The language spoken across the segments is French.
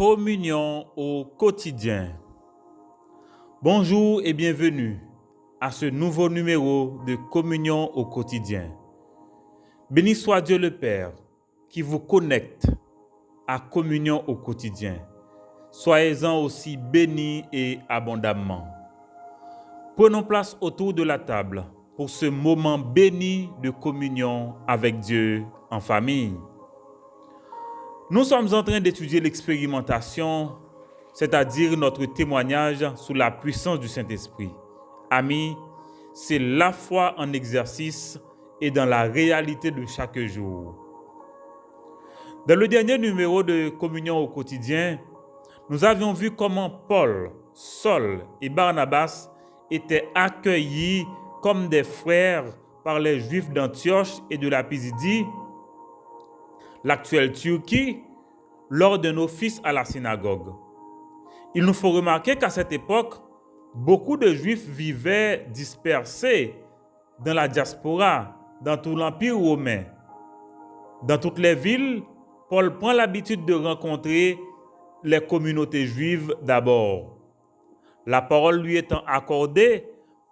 Communion au quotidien. Bonjour et bienvenue à ce nouveau numéro de Communion au quotidien. Béni soit Dieu le Père qui vous connecte à Communion au quotidien. Soyez-en aussi bénis et abondamment. Prenons place autour de la table pour ce moment béni de communion avec Dieu en famille. Nous sommes en train d'étudier l'expérimentation, c'est-à-dire notre témoignage sous la puissance du Saint-Esprit. Amis, c'est la foi en exercice et dans la réalité de chaque jour. Dans le dernier numéro de Communion au quotidien, nous avions vu comment Paul, Saul et Barnabas étaient accueillis comme des frères par les Juifs d'Antioche et de la Pisidie, l'actuelle Turquie, lors d'un office à la synagogue. Il nous faut remarquer qu'à cette époque, beaucoup de Juifs vivaient dispersés dans la diaspora, dans tout l'Empire romain. Dans toutes les villes, Paul prend l'habitude de rencontrer les communautés juives d'abord. La parole lui étant accordée,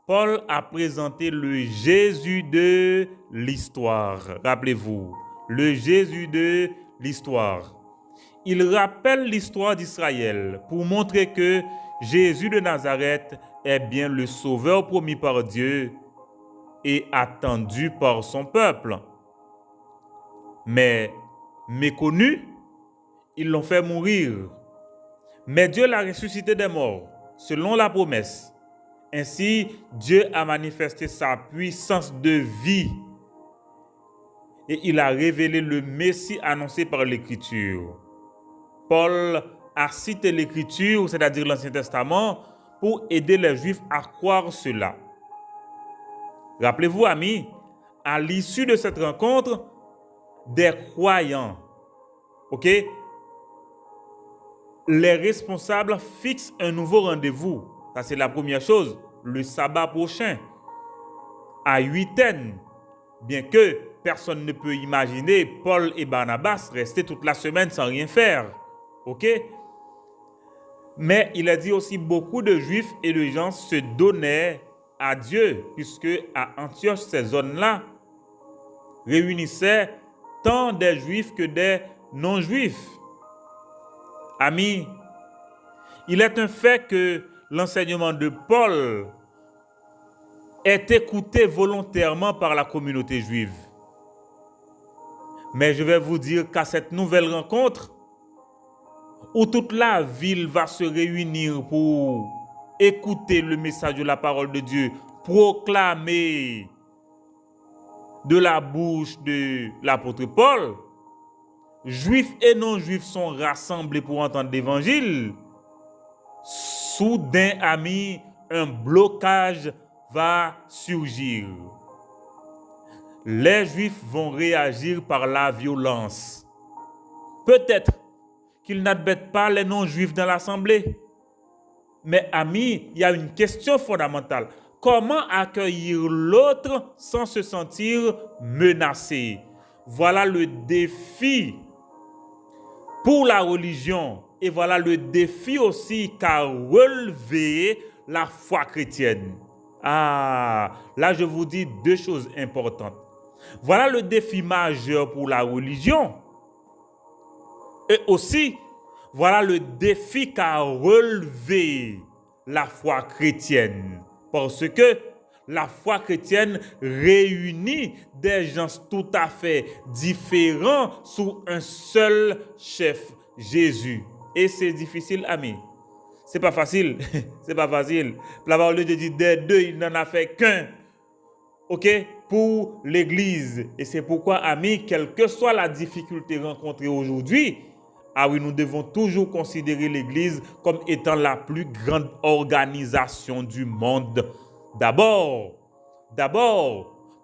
Paul a présenté le Jésus de l'histoire. Rappelez-vous, le Jésus de l'histoire. Il rappelle l'histoire d'Israël pour montrer que Jésus de Nazareth est bien le sauveur promis par Dieu et attendu par son peuple. Mais méconnu, ils l'ont fait mourir. Mais Dieu l'a ressuscité des morts, selon la promesse. Ainsi, Dieu a manifesté sa puissance de vie et il a révélé le Messie annoncé par l'Écriture. Paul a cité l'Écriture, c'est-à-dire l'Ancien Testament, pour aider les Juifs à croire cela. Rappelez-vous, amis, à l'issue de cette rencontre, des croyants, les responsables fixent un nouveau rendez-vous. Ça, c'est la première chose, le sabbat prochain, à Huitaine. Bien que personne ne peut imaginer Paul et Barnabas rester toute la semaine sans rien faire. Mais il a dit aussi beaucoup de Juifs et de gens se donnaient à Dieu, puisque à Antioche, ces zones-là réunissaient tant des Juifs que des non-Juifs. Amis, il est un fait que l'enseignement de Paul est écouté volontairement par la communauté juive. Mais je vais vous dire qu'à cette nouvelle rencontre, où toute la ville va se réunir pour écouter le message de la parole de Dieu, proclamer de la bouche de l'apôtre Paul, Juifs et non-Juifs sont rassemblés pour entendre l'évangile. Soudain, amis, un blocage va surgir. Les Juifs vont réagir par la violence. Peut-être qu'ils n'admettent pas les non-Juifs dans l'assemblée. Mais amis, il y a une question fondamentale. Comment accueillir l'autre sans se sentir menacé? Voilà le défi pour la religion. Et voilà le défi aussi qu'a relevé la foi chrétienne. Là je vous dis deux choses importantes. Voilà le défi majeur pour la religion. Et aussi, voilà le défi qu'a relevé la foi chrétienne. Parce que la foi chrétienne réunit des gens tout à fait différents sous un seul chef, Jésus. Et c'est difficile, amis. C'est pas facile. C'est pas facile. La parole de Dieu dit des deux, il n'en a fait qu'un. Pour l'Église. Et c'est pourquoi, amis, quelle que soit la difficulté rencontrée aujourd'hui, nous devons toujours considérer l'Église comme étant la plus grande organisation du monde. D'abord,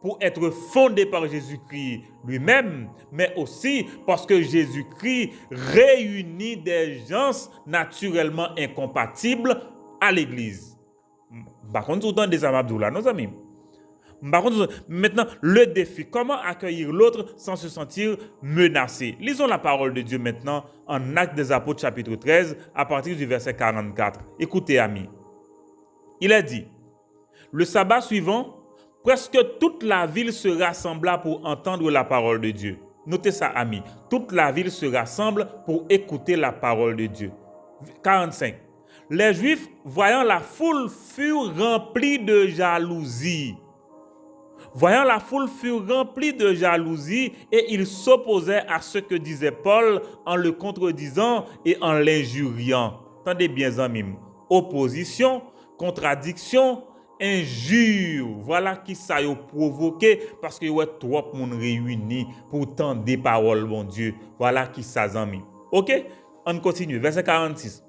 pour être fondée par Jésus-Christ lui-même, mais aussi parce que Jésus-Christ réunit des gens naturellement incompatibles à l'Église. Par contre, tout le temps des Abdullah, nos amis. Par contre, maintenant, le défi, comment accueillir l'autre sans se sentir menacé? Lisons la parole de Dieu maintenant en Actes des Apôtres chapitre 13 à partir du verset 44. Écoutez, amis. Il a dit, le sabbat suivant, presque toute la ville se rassembla pour entendre la parole de Dieu. Notez ça, amis. Toute la ville se rassemble pour écouter la parole de Dieu. 45. Les Juifs, voyant la foule, furent remplis de jalousie. Voyant la foule furent remplis de jalousie et ils s'opposaient à ce que disait Paul en le contredisant et en l'injuriant. Entendez bien, amis. Opposition, contradiction, injure. Voilà qui ça a provoqué parce que y a trop de monde réunis pour tendre des paroles, bon Dieu. Voilà qui ça, amis. OK? On continue. Verset 46.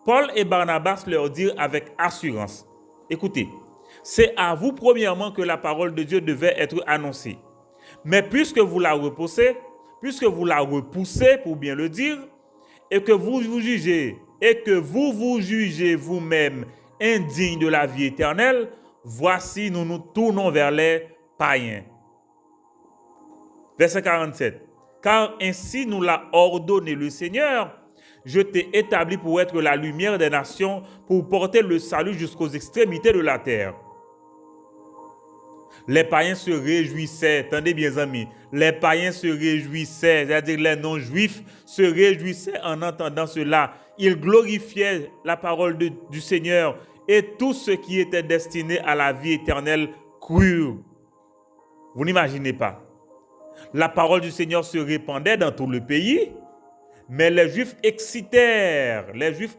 Paul et Barnabas leur dirent avec assurance. Écoutez. C'est à vous premièrement que la parole de Dieu devait être annoncée. Mais puisque vous la repoussez pour bien le dire, et que vous vous jugez vous-même indigne de la vie éternelle, voici nous nous tournons vers les païens. Verset 47. Car ainsi nous l'a ordonné le Seigneur, je t'ai établi pour être la lumière des nations, pour porter le salut jusqu'aux extrémités de la terre. Les païens se réjouissaient, attendez bien amis, les païens se réjouissaient, c'est-à-dire les non-juifs se réjouissaient en entendant cela. Ils glorifiaient la parole du Seigneur et tout ce qui était destiné à la vie éternelle crurent. Vous n'imaginez pas. La parole du Seigneur se répandait dans tout le pays, mais les Juifs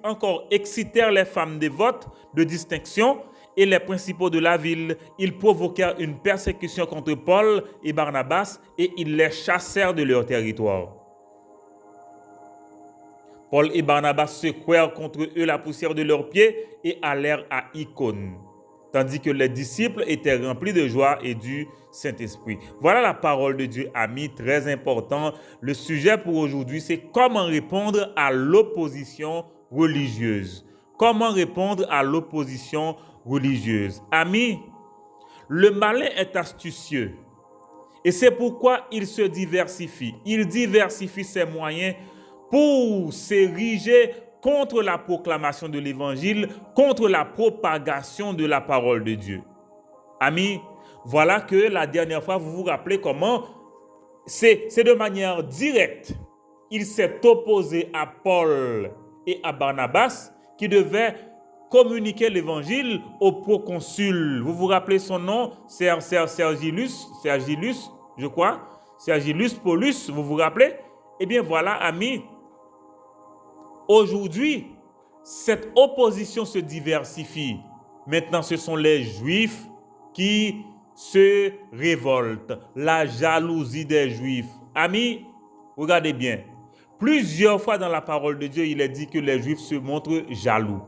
encore excitèrent les femmes dévotes de distinction et les principaux de la ville. Ils provoquèrent une persécution contre Paul et Barnabas et ils les chassèrent de leur territoire. Paul et Barnabas secouèrent contre eux la poussière de leurs pieds et allèrent à Icône, tandis que les disciples étaient remplis de joie et du Saint-Esprit. Voilà la parole de Dieu, amis, très important. Le sujet pour aujourd'hui, c'est comment répondre à l'opposition religieuse. Comment répondre à l'opposition religieuse. Amis, le malin est astucieux et c'est pourquoi il se diversifie. Il diversifie ses moyens pour s'ériger contre la proclamation de l'évangile, contre la propagation de la parole de Dieu. Amis, voilà que la dernière fois, vous vous rappelez comment c'est de manière directe. Il s'est opposé à Paul et à Barnabas qui devaient communiquer l'évangile au proconsul. Vous vous rappelez son nom? Sergilus, je crois. Sergilus Paulus, vous vous rappelez? Eh bien voilà, amis. Aujourd'hui, cette opposition se diversifie. Maintenant, ce sont les Juifs qui se révoltent. La jalousie des Juifs. Amis, regardez bien. Plusieurs fois dans la parole de Dieu, il est dit que les Juifs se montrent jaloux.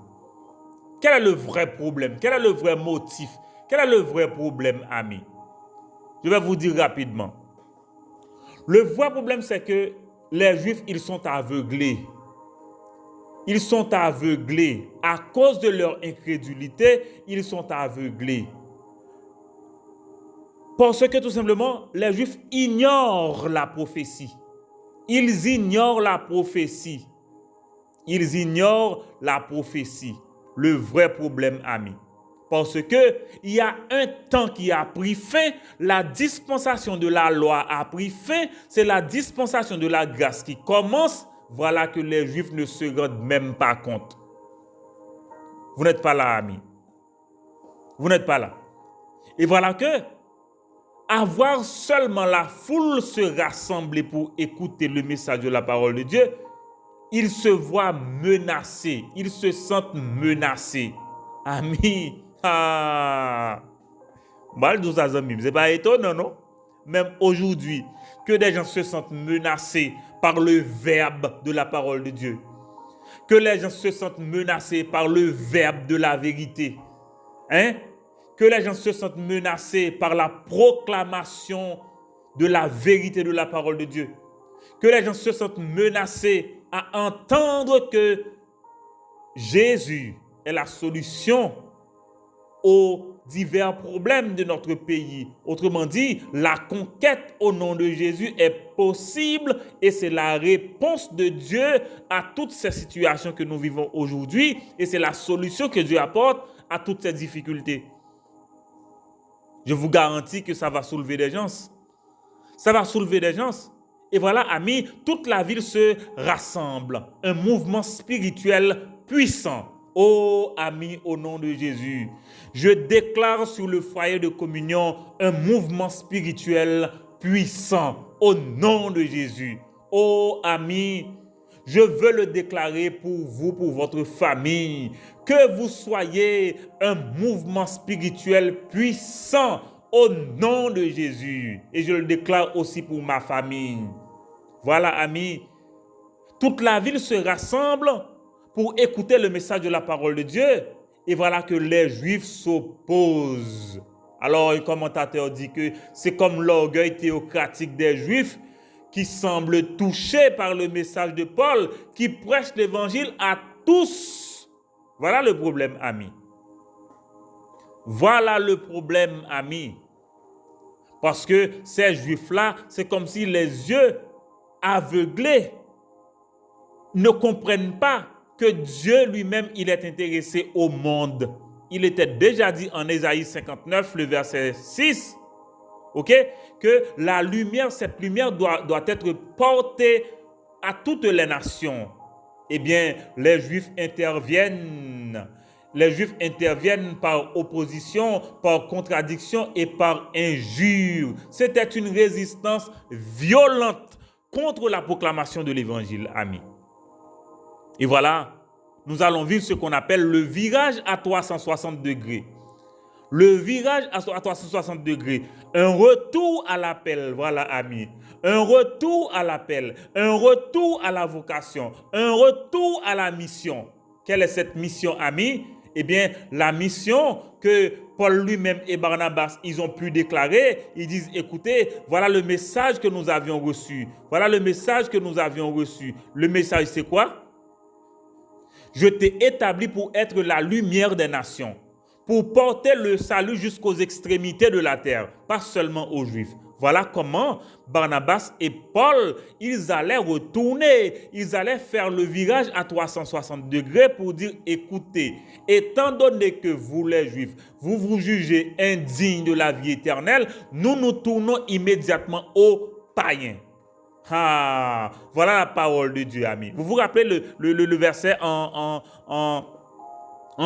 Quel est le vrai problème? Quel est le vrai motif? Quel est le vrai problème, amis? Je vais vous dire rapidement. Le vrai problème, c'est que les Juifs, ils sont aveuglés. Ils sont aveuglés. À cause de leur incrédulité, ils sont aveuglés. Parce que tout simplement, les Juifs ignorent la prophétie. Ils ignorent la prophétie. Ils ignorent la prophétie. Le vrai problème, amis. Parce que il y a un temps qui a pris fin, la dispensation de la loi a pris fin, c'est la dispensation de la grâce qui commence. Voilà que les Juifs ne se rendent même pas compte. Vous n'êtes pas là, amis. Vous n'êtes pas là. Et voilà que avoir seulement la foule se rassembler pour écouter le message de la parole de Dieu, ils se voient menacés, ils se sentent menacés. Amis, c'est pas étonnant, non? Même aujourd'hui, que des gens se sentent menacés par le verbe de la parole de Dieu. Que les gens se sentent menacés par le verbe de la vérité. Que les gens se sentent menacés par la proclamation de la vérité de la parole de Dieu. Que les gens se sentent menacés à entendre que Jésus est la solution aux divers problèmes de notre pays. Autrement dit, la conquête au nom de Jésus est possible et c'est la réponse de Dieu à toutes ces situations que nous vivons aujourd'hui et c'est la solution que Dieu apporte à toutes ces difficultés. Je vous garantis que ça va soulever des gens. Ça va soulever des gens. Et voilà, amis, toute la ville se rassemble. Un mouvement spirituel puissant. Oh, amis, au nom de Jésus, je déclare sur le foyer de communion un mouvement spirituel puissant. Au nom de Jésus. Oh, amis, je veux le déclarer pour vous, pour votre famille. Que vous soyez un mouvement spirituel puissant au nom de Jésus. Et je le déclare aussi pour ma famille. Voilà, amis, toute la ville se rassemble pour écouter le message de la parole de Dieu. Et voilà que les Juifs s'opposent. Alors, un commentateur dit que c'est comme l'orgueil théocratique des Juifs qui semble touché par le message de Paul, qui prêche l'évangile à tous. Voilà le problème, amis. Voilà le problème, amis. Parce que ces Juifs-là, c'est comme si les yeux aveuglés ne comprennent pas que Dieu lui-même, il est intéressé au monde. Il était déjà dit en Ésaïe 59, le verset 6, que la lumière, cette lumière doit être portée à toutes les nations. Eh bien, les Juifs interviennent. Les Juifs interviennent par opposition, par contradiction et par injure. C'était une résistance violente contre la proclamation de l'évangile, amis. Et voilà, nous allons vivre ce qu'on appelle le virage à 360 degrés. Le virage à 360 degrés. Un retour à l'appel, voilà, amis. Un retour à l'appel. Un retour à la vocation. Un retour à la mission. Quelle est cette mission, amis? Eh bien, la mission que Paul lui-même et Barnabas, ils ont pu déclarer, ils disent, écoutez, voilà le message que nous avions reçu. Voilà le message que nous avions reçu. Le message, c'est quoi? Je t'ai établi pour être la lumière des nations, pour porter le salut jusqu'aux extrémités de la terre, pas seulement aux Juifs. Voilà comment Barnabas et Paul, ils allaient retourner, ils allaient faire le virage à 360 degrés pour dire, écoutez, étant donné que vous les Juifs, vous vous jugez indignes de la vie éternelle, nous nous tournons immédiatement aux païens. Ah, voilà la parole de Dieu, amis. Vous vous rappelez le verset en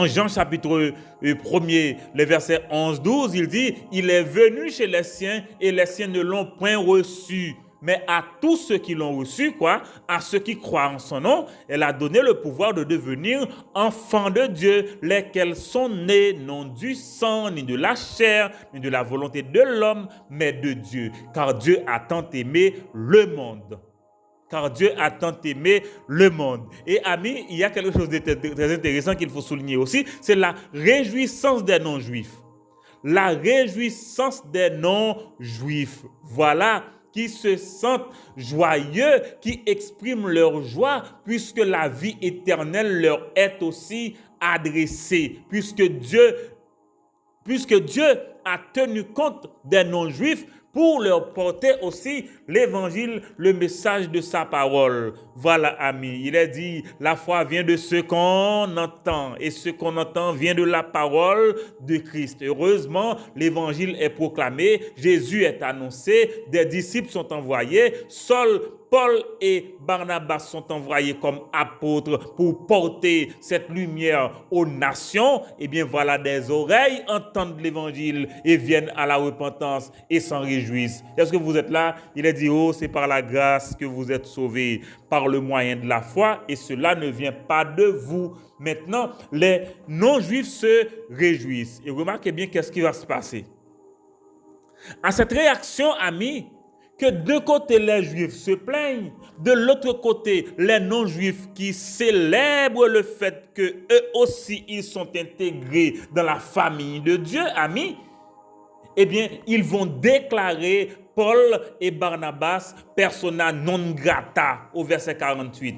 Jean chapitre 1er, les versets 11-12, il dit, il est venu chez les siens et les siens ne l'ont point reçu. Mais à tous ceux qui l'ont reçu, à ceux qui croient en son nom, elle a donné le pouvoir de devenir enfants de Dieu, lesquels sont nés non du sang, ni de la chair, ni de la volonté de l'homme, mais de Dieu. Car Dieu a tant aimé le monde. Car Dieu a tant aimé le monde. Et amis, il y a quelque chose de très intéressant qu'il faut souligner aussi, c'est la réjouissance des non-juifs. La réjouissance des non-juifs. Voilà, qui se sentent joyeux, qui expriment leur joie, puisque la vie éternelle leur est aussi adressée, puisque Dieu a tenu compte des non-juifs pour leur porter aussi l'évangile, le message de sa parole. Voilà, amis, il est dit, la foi vient de ce qu'on entend, et ce qu'on entend vient de la parole de Christ. Heureusement, l'évangile est proclamé, Jésus est annoncé, des disciples sont envoyés, seuls Paul et Barnabas sont envoyés comme apôtres pour porter cette lumière aux nations. Eh bien, voilà, des oreilles entendent l'évangile et viennent à la repentance et s'en réjouissent. Est-ce que vous êtes là? Il est dit, oh, c'est par la grâce que vous êtes sauvés, par le moyen de la foi, et cela ne vient pas de vous. Maintenant, les non-juifs se réjouissent. Et remarquez bien qu'est-ce qui va se passer. À cette réaction, amis, que d'un côté les Juifs se plaignent, de l'autre côté les non-Juifs qui célèbrent le fait que eux aussi ils sont intégrés dans la famille de Dieu, amis, eh bien ils vont déclarer Paul et Barnabas persona non grata au verset 48.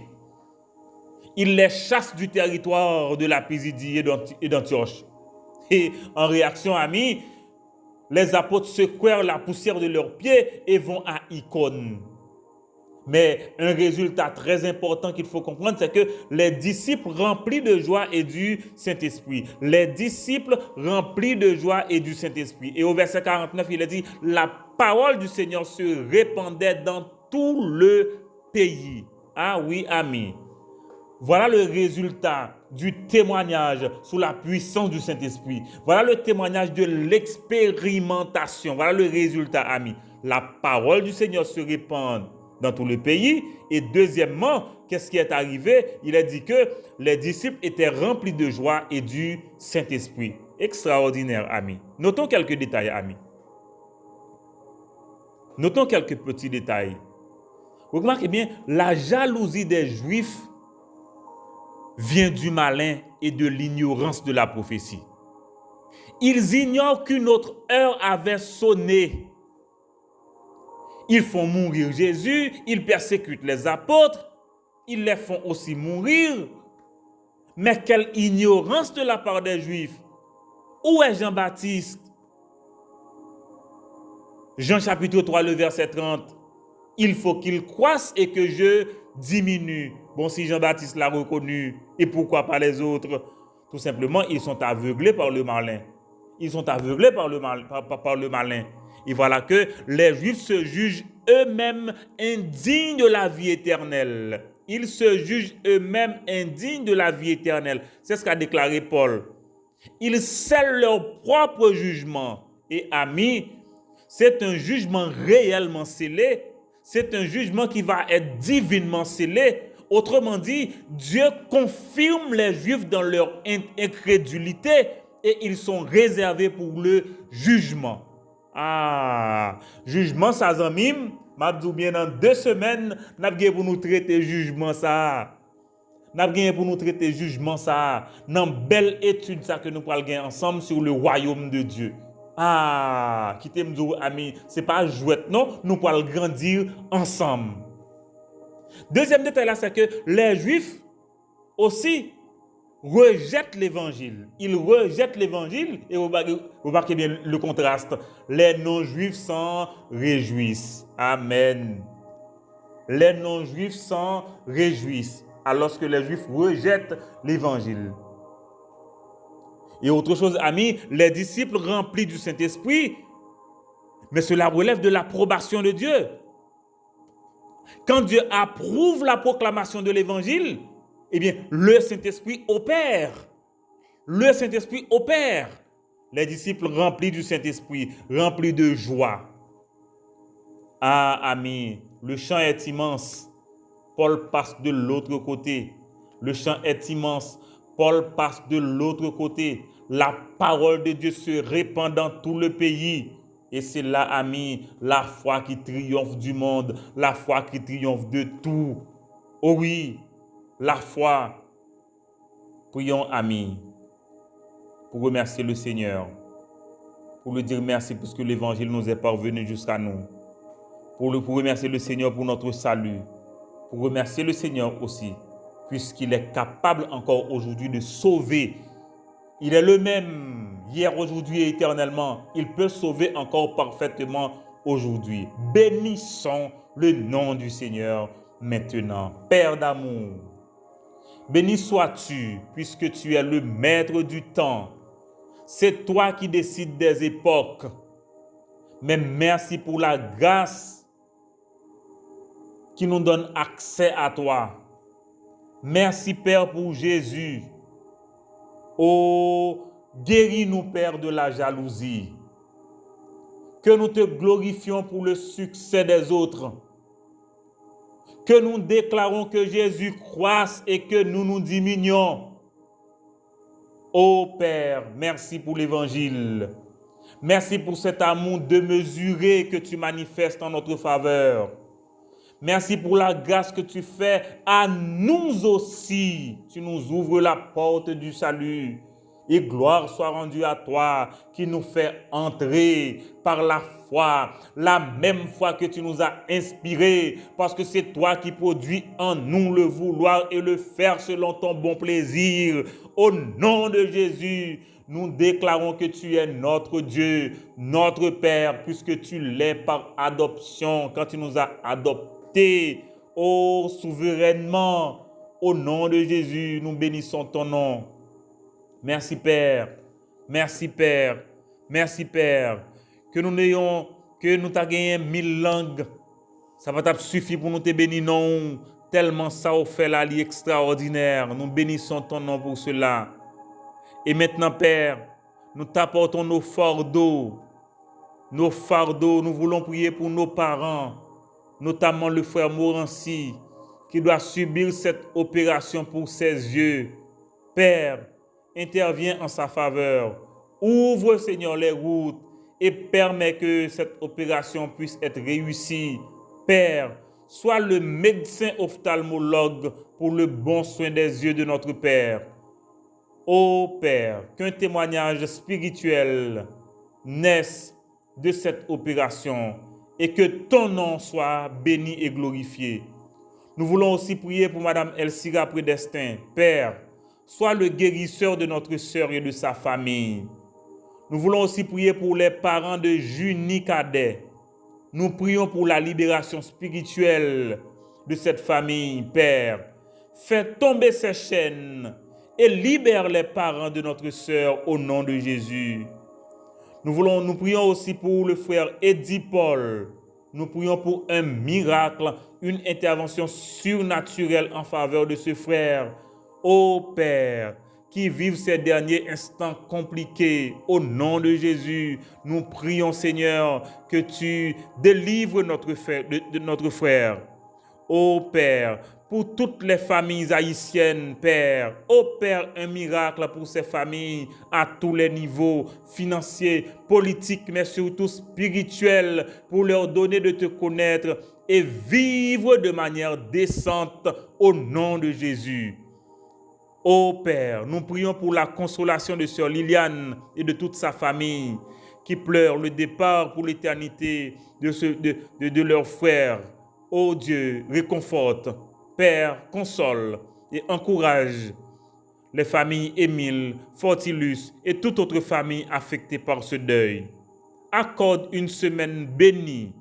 Ils les chassent du territoire de la Pisidie et d'Antioche. Et en réaction, amis, les apôtres secouèrent la poussière de leurs pieds et vont à Icône. Mais un résultat très important qu'il faut comprendre, c'est que les disciples remplis de joie et du Saint-Esprit. Les disciples remplis de joie et du Saint-Esprit. Et au verset 49, il est dit, la parole du Seigneur se répandait dans tout le pays. Ah oui, amis. Voilà le résultat du témoignage sous la puissance du Saint-Esprit. Voilà le témoignage de l'expérimentation. Voilà le résultat, amis. La parole du Seigneur se répand dans tout le pays. Et deuxièmement, qu'est-ce qui est arrivé? Il a dit que les disciples étaient remplis de joie et du Saint-Esprit. Extraordinaire, amis. Notons quelques détails, amis. Notons quelques petits détails. Vous remarquez bien, la jalousie des Juifs vient du malin et de l'ignorance de la prophétie. Ils ignorent qu'une autre heure avait sonné. Ils font mourir Jésus, ils persécutent les apôtres, ils les font aussi mourir. Mais quelle ignorance de la part des Juifs! Où est Jean-Baptiste? Jean chapitre 3, le verset 30. Il faut qu'il croisse et que je diminue. Bon, si Jean-Baptiste l'a reconnu, et pourquoi pas les autres? Tout simplement, ils sont aveuglés par le malin. Ils sont aveuglés par le malin. Et voilà que les Juifs se jugent eux-mêmes indignes de la vie éternelle. Ils se jugent eux-mêmes indignes de la vie éternelle. C'est ce qu'a déclaré Paul. Ils scellent leur propre jugement. Et amis, c'est un jugement réellement scellé. C'est un jugement qui va être divinement scellé. Autrement dit, Dieu confirme les Juifs dans leur incrédulité et ils sont réservés pour le jugement. Ah, jugement ça zamim, m'abdou bien dans 2 semaines, n'a gagné pour nous traiter jugement ça. N'a gagné pour nous traiter jugement ça. Dans belle étude ça que nous pourrons gagner ensemble sur le royaume de Dieu. Ah, quittez-moi dire ami, c'est pas jouette non, nous pourrons grandir ensemble. Deuxième détail là, c'est que les Juifs aussi rejettent l'évangile. Ils rejettent l'évangile et vous remarquez bien le contraste. Les non-juifs s'en réjouissent. Amen. Les non-juifs s'en réjouissent alors que les Juifs rejettent l'évangile. Et autre chose, amis, les disciples remplis du Saint-Esprit, mais cela relève de l'approbation de Dieu. Quand Dieu approuve la proclamation de l'évangile, eh bien, le Saint-Esprit opère. Le Saint-Esprit opère. Les disciples remplis du Saint-Esprit, remplis de joie. Ah, amis, le champ est immense. Paul passe de l'autre côté. Le champ est immense. Paul passe de l'autre côté. La parole de Dieu se répand dans tout le pays. Et c'est là, amis, la foi qui triomphe du monde, la foi qui triomphe de tout. Oh oui, la foi. Prions, amis, pour remercier le Seigneur, pour lui dire merci parce que l'évangile nous est parvenu jusqu'à nous. Pour remercier le Seigneur pour notre salut. Pour remercier le Seigneur aussi, puisqu'il est capable encore aujourd'hui de sauver. Il est le même hier, aujourd'hui et éternellement. Il peut sauver encore parfaitement aujourd'hui. Bénissons le nom du Seigneur maintenant. Père d'amour, béni sois-tu, puisque tu es le maître du temps. C'est toi qui décides des époques. Mais merci pour la grâce qui nous donne accès à toi. Merci Père pour Jésus. Oh, guéris-nous Père de la jalousie. Que nous te glorifions pour le succès des autres. Que nous déclarons que Jésus croisse et que nous nous diminuons. Oh Père, merci pour l'évangile. Merci pour cet amour démesuré que tu manifestes en notre faveur. Merci pour la grâce que tu fais à nous aussi. Tu nous ouvres la porte du salut. Et gloire soit rendue à toi qui nous fait entrer par la foi, la même foi que tu nous as inspiré, parce que c'est toi qui produis en nous le vouloir et le faire selon ton bon plaisir. Au nom de Jésus, nous déclarons que tu es notre Dieu, notre Père, puisque tu l'es par adoption, quand tu nous as adoptés, souverainement. Au nom de Jésus, nous bénissons ton nom. Merci Père, merci Père, merci Père. Que nous t'ayons gagné 1000 langues. Ça va suffire pour nous te bénir, non. Tellement ça a fait la vie extraordinaire. Nous bénissons ton nom pour cela. Et maintenant, Père, nous t'apportons nos fardeaux. Nos fardeaux, nous voulons prier pour nos parents, notamment le frère Morancy, qui doit subir cette opération pour ses yeux. Père, interviens en sa faveur. Ouvre, Seigneur, les routes et permets que cette opération puisse être réussie. Père, sois le médecin ophtalmologue pour le bon soin des yeux de notre Père. Ô Père, qu'un témoignage spirituel naisse de cette opération et que ton nom soit béni et glorifié. Nous voulons aussi prier pour Madame Elsira Prédestin. Père, sois le guérisseur de notre sœur et de sa famille. Nous voulons aussi prier pour les parents de Junie Cadet. Nous prions pour la libération spirituelle de cette famille, Père. Fais tomber ces chaînes et libère les parents de notre sœur au nom de Jésus. Nous prions aussi pour le frère Eddie Paul. Nous prions pour un miracle, une intervention surnaturelle en faveur de ce frère. Ô Père, qui vivent ces derniers instants compliqués, au nom de Jésus, nous prions, Seigneur, que tu délivres notre frère. Ô Père, pour toutes les familles haïtiennes, Père, opère un miracle pour ces familles à tous les niveaux, financiers, politiques, mais surtout spirituels, pour leur donner de te connaître et vivre de manière décente au nom de Jésus. Ô Père, nous prions pour la consolation de sœur Liliane et de toute sa famille qui pleurent le départ pour l'éternité de leur frère. Ô Dieu, réconforte, Père, console et encourage les familles Émile, Fortilus et toute autre famille affectée par ce deuil. Accorde une semaine bénie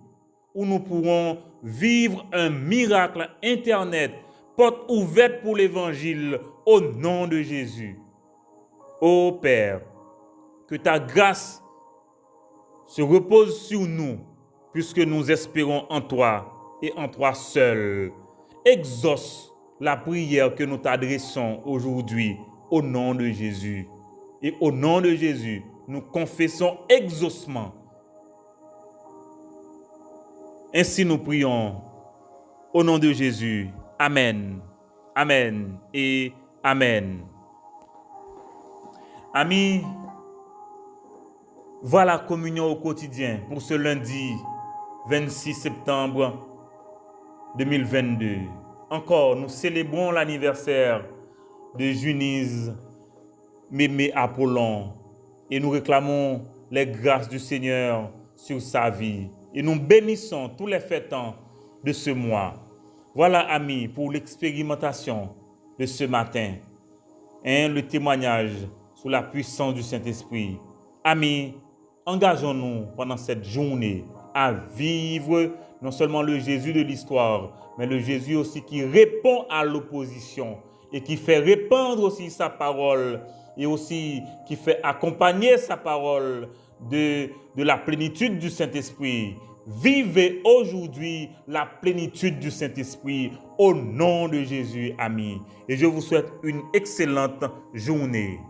où nous pourrons vivre un miracle Internet, porte ouverte pour l'Évangile au nom de Jésus. Ô Père, que ta grâce se repose sur nous puisque nous espérons en toi et en toi seul. Exauce la prière que nous t'adressons aujourd'hui au nom de Jésus. Et au nom de Jésus, nous confessons exaucement. Ainsi nous prions au nom de Jésus. Amen. Amen et Amen. Amis, voilà la communion au quotidien pour ce lundi 26 septembre 2022. Encore, nous célébrons l'anniversaire de Junise Mémé Apollon et nous réclamons les grâces du Seigneur sur sa vie. Et nous bénissons tous les fêtants de ce mois. Voilà, amis, pour l'expérimentation de ce matin. Le témoignage sous la puissance du Saint-Esprit. Amis, engageons-nous pendant cette journée à vivre non seulement le Jésus de l'histoire, mais le Jésus aussi qui répond à l'opposition et qui fait répandre aussi sa parole et aussi qui fait accompagner sa parole de la plénitude du Saint-Esprit. Vivez aujourd'hui la plénitude du Saint-Esprit au nom de Jésus, amis. Et je vous souhaite une excellente journée.